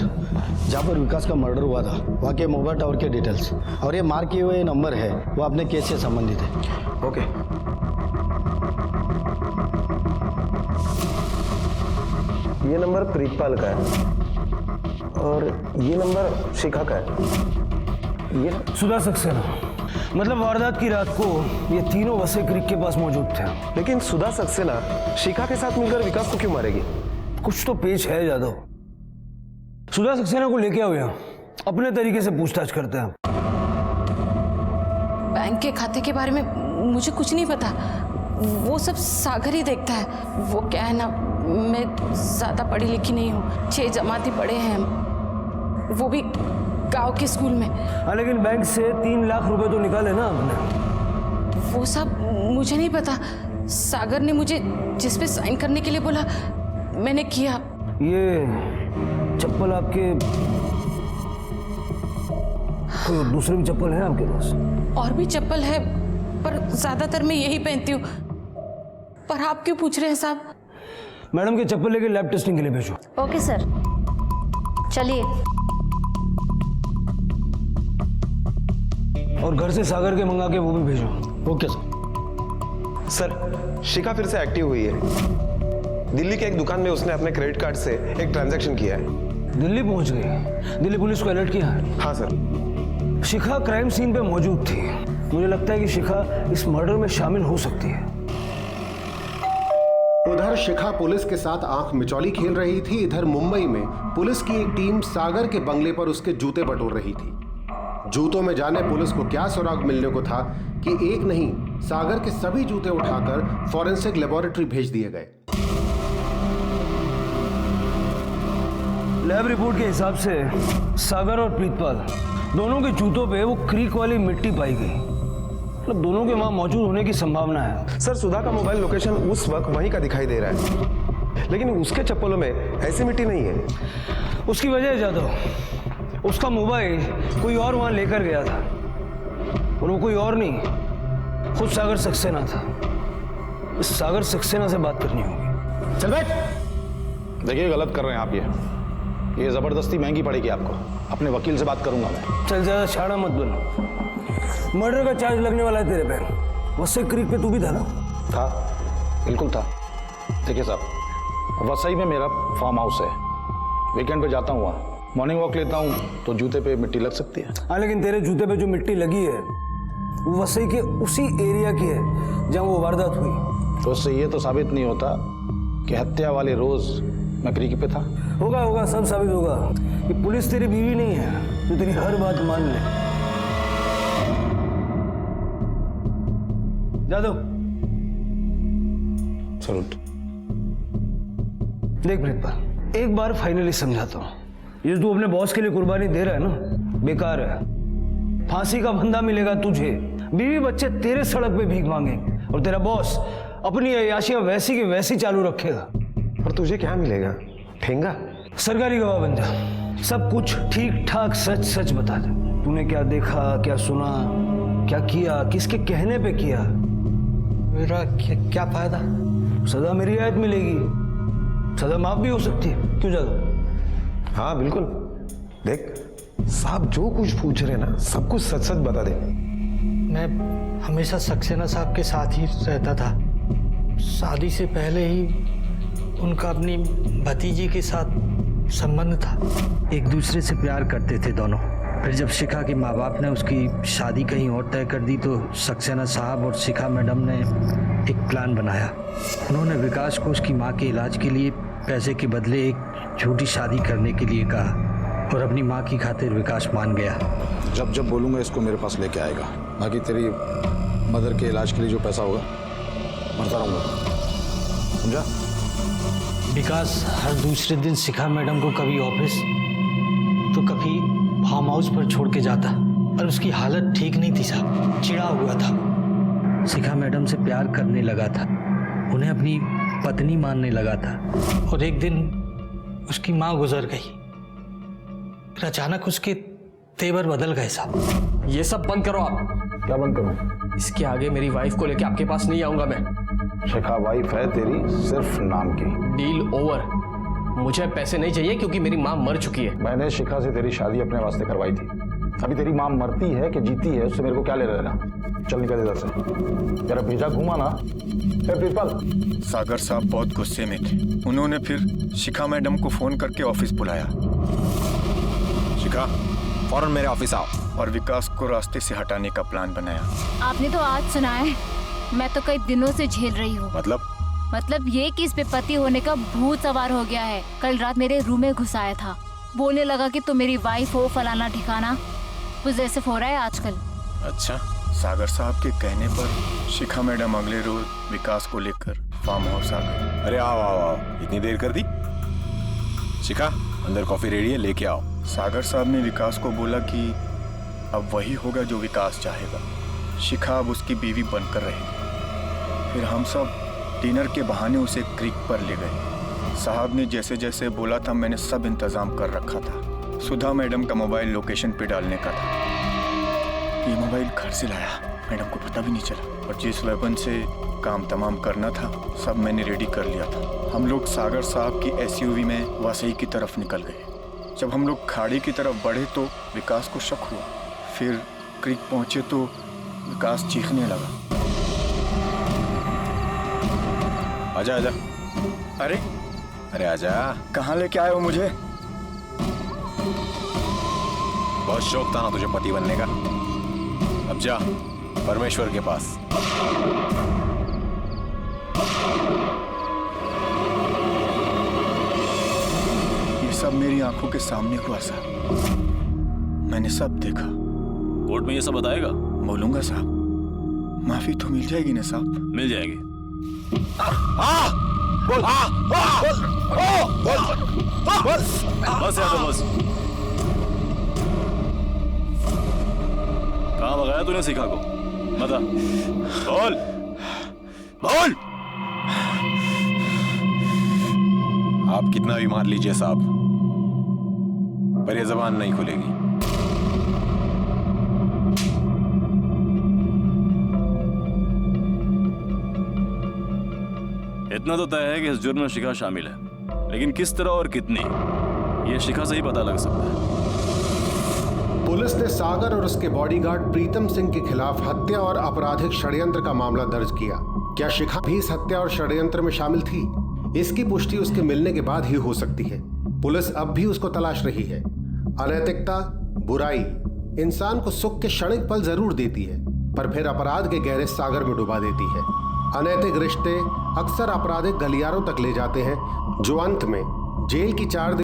जहाँ पर विकास का मर्डर हुआ था वहाँ के मोबाइल टावर के डिटेल्स और ये मार्क किए हुए नंबर है वो अपने केस से संबंधित है। ओके। ये नंबर प्रीतपाल का है और ये नंबर शिखा का है। ये सुधा सक्सेना। मतलब वारदात की रात को ये तीनों वसे क्रिक के पास मौजूद थे। लेकिन सुधा सक्सेना शिखा के साथ मिलकर विकास को क्यों मारेगी? कुछ तो पेच है जादव। सुधा सक्सेना को लेके आओ यहाँ, अपने तरीके से पूछताछ करते हैं। बैंक के खाते के बारे में मुझे कुछ नहीं पता, वो सब सागर ही देखता है। वो क्या है ना, मैं ज्यादा पढ़ी लिखी नहीं हूँ, 6 जमाती पढ़े हैं हम, वो भी गांव के स्कूल में। हाँ लेकिन बैंक से 3 लाख रुपए तो निकाले ना आपने। वो सब मुझे नहीं पता, सागर ने मुझे जिस पे साइन करने के लिए बोला मैंने किया। ये चप्पल आपके कोई दूसरे भी चप्पल है आपके पास? और भी चप्पल है पर ज्यादातर मैं यही पहनती हूँ। पर आप क्यों पूछ रहे हैं साहब? मैडम के चप्पल लेके लैब टेस्टिंग के लिए भेजो। ओके सर, चलिए। और घर से सागर के मंगा के वो भी भेजो। Okay sir. सर शिखा फिर से एक्टिव हुई है। दिल्ली के एक दुकान में उसने अपने क्रेडिट कार्ड से एक ट्रांजैक्शन किया है। दिल्ली पहुंच गई? दिल्ली पुलिस को अलर्ट किया? हाँ सर। शिखा क्राइम सीन पे मौजूद थी। मुझे लगता है कि शिखा इस मर्डर में शामिल हो सकती है। उधर शिखा पुलिस के साथ आंख मिचौली खेल रही थी, इधर मुंबई में पुलिस की एक टीम सागर के बंगले पर उसके जूते बटोर रही थी। जूतों में जाने पुलिस को क्या सुराग मिलने को था कि एक नहीं सागर के सभी जूते उठाकर फॉरेंसिक लेबोरेटरी भेज दिए गए। लैब रिपोर्ट के हिसाब से सागर और प्रीतपाल दोनों के जूतों पे वो क्रीक वाली मिट्टी पाई गई। मतलब दोनों के वहां मौजूद होने की संभावना है। सर सुधा का मोबाइल लोकेशन उस वक्त वहीं का दिखाई दे रहा है, लेकिन उसके चप्पलों में ऐसी मिट्टी नहीं है। उसकी वजह जादव, उसका मोबाइल कोई और वहां लेकर गया था और वो कोई और नहीं, खुद सागर सक्सेना था। इस सागर सक्सेना से बात करनी होगी। चल बैठ। देखिए गलत कर रहे हैं आप। ये जबरदस्ती महंगी पड़ेगी आपको। अपने वकील से बात करूंगा मैं। चल ज्यादा छाड़ा मत बनो। मर्डर का चार्ज लगने वाला है तेरे पे। वसई क्रीक पे तू भी था ना? था, बिल्कुल था। देखिए साहब, वसई में मेरा फार्म हाउस है, वीकेंड पे जाता हूँ वहाँ। मॉर्निंग वॉक लेता हूँ तो जूते पे मिट्टी लग सकती है। हाँ, लेकिन तेरे जूते पे जो मिट्टी लगी है वो वसई के उसी एरिया की है जहाँ वो वारदात हुई। तो उससे ये तो साबित नहीं होता कि हत्या वाले रोज मैं क्रीक पे था। होगा होगा, सब साबित होगा कि पुलिस तेरी बीवी नहीं है जो तेरी हर बात मान ले। जादव, सलूट। देख प्रीतपाल, एक बार फाइनली समझाता हूँ, ये तू अपने बॉस के लिए कुर्बानी दे रहा है ना, बेकार है। फांसी का फंदा मिलेगा तुझे, बीवी बच्चे तेरे सड़क पे भीख मांगेंगे और तेरा बॉस अपनी अय्याशियां वैसी की वैसी चालू रखेगा। और तुझे क्या मिलेगा? ठेंगा? सरकारी गवाह बन जा, सब कुछ ठीक ठाक सच सच बता दे। तूने क्या देखा, क्या सुना, क्या किया, किसके कहने पे किया। मेरा क्या फायदा? सजा मेरी रियायत मिलेगी, सजा माफ भी हो सकती है। क्यों जादव? हाँ बिल्कुल। देख साहब जो कुछ पूछ रहे ना सब कुछ सच सच बता दे। मैं हमेशा सक्सेना साहब के साथ ही रहता था। शादी से पहले ही उनका अपनी भतीजी के साथ संबंध था। एक दूसरे से प्यार करते थे दोनों। फिर जब शिखा के माँ बाप ने उसकी शादी कहीं और तय कर दी तो सक्सेना साहब और शिखा मैडम ने एक प्लान बनाया। उन्होंने विकास को उसकी माँ के इलाज के लिए पैसे के बदले एक झूठी शादी करने के लिए कहा और अपनी माँ की खातिर विकास मान गया। जब जब बोलूँगा इसको मेरे पास लेके आएगा, बाकी तेरी मदर के इलाज के लिए जो पैसा होगा भरता रहूँगा, समझा? विकास हर दूसरे दिन शिखा मैडम को कभी ऑफिस तो कभी फार्म हाउस पर छोड़ के जाता और उसकी हालत ठीक नहीं थी साहब, चिढ़ा हुआ था। शिखा मैडम से प्यार करने लगा था, उन्हें अपनी पत्नी मानने लगा था और एक दिन उसकी माँ गुजर गई। फिर अचानक उसके तेवर बदल गए साहब। ये सब बंद करो आप। क्या बंद करूं? इसके आगे मेरी वाइफ को लेके आपके पास नहीं आऊंगा मैं। शिखा वाइफ है तेरी, सिर्फ नाम की। Deal over. मुझे पैसे नहीं चाहिए क्योंकि मेरी माँ मर चुकी है। मैंने शिखा से तेरी शादी अपने वास्ते करवाई थी। अभी तेरी माँ मरती है कि जीती है उससे मेरे को क्या ले लेना। चल निकल इधर से, तेरा भेजा घुमा ना। प्रीतपाल, सागर साहब बहुत गुस्से में थे। उन्होंने फिर शिखा मैडम को फोन करके ऑफिस बुलाया। शिखा, फौरन मेरे ऑफिस आओ। और विकास को रास्ते से हटाने का प्लान बनाया। आपने तो आज सुना है, मैं तो कई दिनों से झेल रही हूँ। मतलब ये कि इस पे पति होने का भूत सवार हो गया है। कल रात मेरे रूम में घुस आया था, बोलने लगा कि तुम मेरी वाइफ हो, फलाना ठिकाना। पोजेसिव हो रहा है आजकल। अच्छा, सागर साहब के कहने पर शिखा मैडम अगले रोज विकास को लेकर फार्म हाउस आ गई। अरे आओ आओ आओ, इतनी देर कर दी? शिखा, अंदर कॉफी रेडी है, लेके आओ। सागर साहब ने विकास को बोला कि अब वही होगा जो विकास चाहेगा। शिखा अब उसकी बीवी बनकर रहेगी। फिर हम सब डिनर के बहाने उसे क्रीक पर ले गए। साहब ने जैसे जैसे बोला था मैंने सब इंतजाम कर रखा था। सुधा मैडम का मोबाइल लोकेशन पे डालने का था। ये मोबाइल घर से लाया, मैडम को पता भी नहीं चला। और जिस वेपन से काम तमाम करना था सब मैंने रेडी कर लिया था। हम लोग सागर साहब की एसयूवी में वसई की तरफ निकल गए। जब हम लोग खाड़ी की तरफ बढ़े तो विकास को शक हुआ। फिर क्रीक पहुंचे तो विकास चीखने लगा। आजा आजा। अरे अरे आजा, कहाँ लेके आए हो मुझे? बहुत शौक था ना तुझे पति बनने का। अब जा परमेश्वर के पास। ये सब मेरी आंखों के सामने हुआ साहब, मैंने सब देखा। कोर्ट में ये सब बताएगा? बोलूंगा साहब। माफी तो मिल जाएगी ना साहब? मिल जाएगी। बोल बस यार, तो बस। कहाँ भगाया तूने शिखा को? बता, बोल बोल। आप कितना भी मार लीजिए साहब, पर ये जबान नहीं खुलेगी। इतना तो तय है कि इस जुर्म में शिखा शामिल है, लेकिन किस तरह और कितनी, ये शिखा से ही पता लग सकता है। पुलिस ने सागर और उसके बॉडीगार्ड प्रीतम सिंह के खिलाफ हत्या और आपराधिक षड्यंत्र का मामला दर्ज किया। क्या शिखा भी इस हत्या और षड्यंत्र में शामिल थी? इसकी पुष्टि उसके मिलने के बाद ही हो सकती है। पुलिस अब भी उसको तलाश रही है। अनैतिकता, बुराई इंसान को सुख के क्षणिक पल जरूर देती है, पर फिर अपराध के गहरे सागर में डुबा देती है। अनैतिक रिश्ते अक्सर आपराधिक गलियारों तक ले जाते हैं, जो अंत में जेल की 4 दिन